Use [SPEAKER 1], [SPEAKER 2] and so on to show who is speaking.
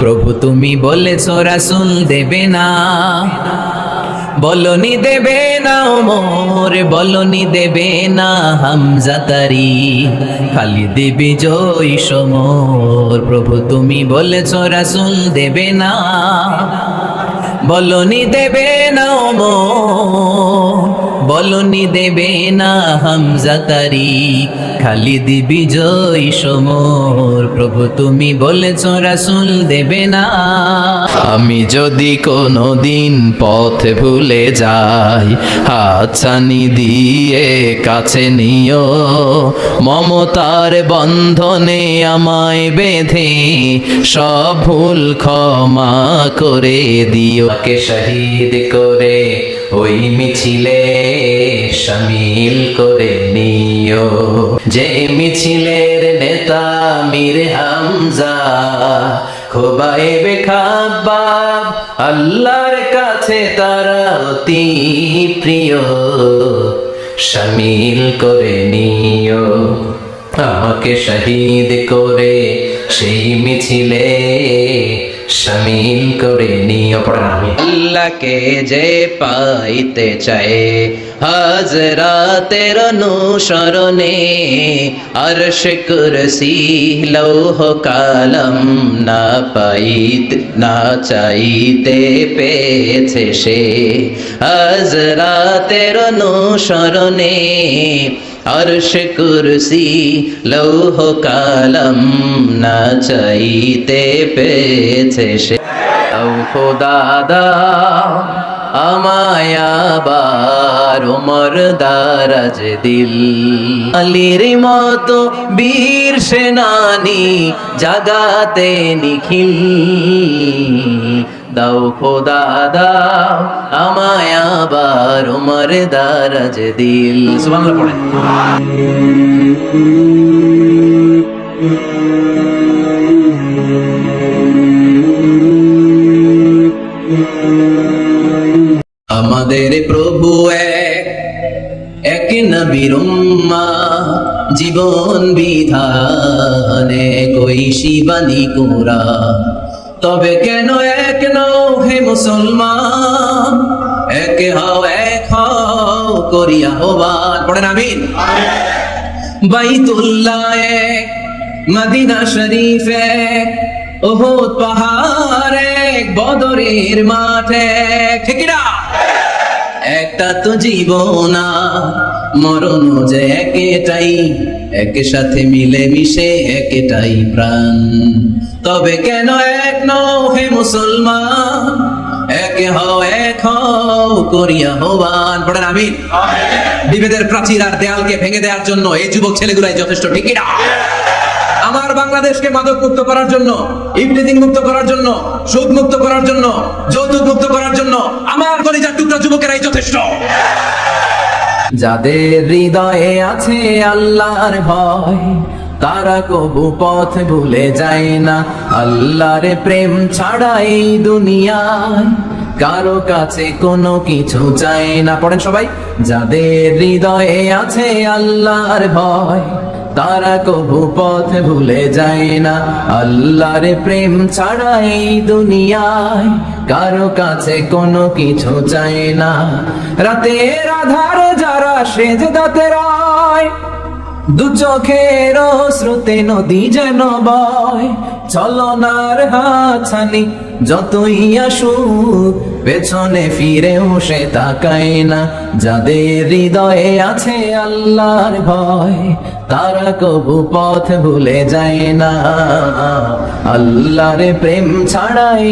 [SPEAKER 1] প্রভু তুমি বলেছো রাসূল দেবে না, বলনি দেবে না ওমর, বলনি দেবে না হামজা তারি, খালিদ বিজয়ী সমর। প্রভু তুমি বলেছো রাসূল দেবে না, বলনি দেবে না ওমর, বলনি দেবে না হামজা তারি, খালিদ বিজয়ী সমর। প্রভু তুমি বলেছো রাসূল দেবে না। আমি যদি কোনো দিন পথ ভুলে যাই, হাতছানি দিয়ে কাছে নিও, মমতার বন্ধনে আমায় বেঁধে সব ভুল ক্ষমা করে দিও। কে শহীদ করে ওই মিছিলে শামিল করে নিও, যে মিছিলের নেতা মীর হামজা, খোবাইবে খাব্বাব, আল্লাহর কাছে তারা অতি প্রিয়, শামিল করে নিও। আমাকে শহীদ করে সেই মিছিলে শামিল করে নিও। আমি আল্লাহকে যে পাইতে চায় হাজরাতের অনুসরণে, আরশ কুরসি লৌহ কালাম না পাইতে না চাইতে পেয়েছে সে, হাজরাতের অনুসরণে আরশ কুরসি লৌহ কালাম না চাইতে পেয়েছে সে। ও খোদা দাও আমায় আবার ওমর দারাজ দিল, আলীর মতো বীর সেনানি জাগাতে নিখিল, দাও খোদা দাও আমায় আবার ওমর দারাজ দিল। সুবহানাল্লাহ পড়েন। আমাদের প্রভু এক নবীর উম্মাহ, জীবন বিধানে কই শিবানী কুরা, তবে কেন এক নও হে মুসলমান, এক হও এক হও করিয়া আহ্বান। পড়েন আমিন। বাইতুল্লাহ এক, মদিনা শরীফ এক, উহুদ পাহাড় এক, বদরের মাঠ এক, ঠিক না? একটা তো জীবন মরণ যে একটাই, একের সাথে মিলে মিশে একটাই প্রাণ, তবে কেন এক নও হে মুসলমান, এক হও এক হও করিয়া আহ্বান। পড়েন আমিন। বিভেদের প্রাচীর আর দেয়ালকে ভেঙে দেওয়ার জন্য এই যুবক ছেলেগুলাই যথেষ্ট, ঠিক না? আমার বাংলাদেশকে মাদক মুক্ত করার জন্য, ইভটিজিং মুক্ত করার জন্য, সুদ মুক্ত করার জন্য, যৌতুক মুক্ত করার জন্য আমার কলিজার টুকরা যুবকেরাই যথেষ্ট। যাদের হৃদয়ে আছে আল্লাহর ভয়, তারা কবু পথ ভুলে যায় না, আল্লাহর প্রেম ছাড়া এই দুনিয়ায় কারো কাছে কোনো কিছু চায় না। পড়েন সবাই। যাদের হৃদয়ে আছে আল্লাহর ভয়, তারা কবু পথ ভুলে যায় না, আল্লাহর প্রেম ছাড়া এই দুনিয়ায় কারো কাছে কোনো কিছু চায় না। রাতের আধারে যারা সেজদাতে রয়, দু চোখের শ্রুতে নদী যেন বয়, চলনার হাতছানি যতই আসুক পেছনে ফিরেও সে তাকায় না। যাদের হৃদয়ে আছে আল্লাহর ভয়, তারা কবু পথ ভুলে যায় না, আল্লাহর প্রেম ছাড়াই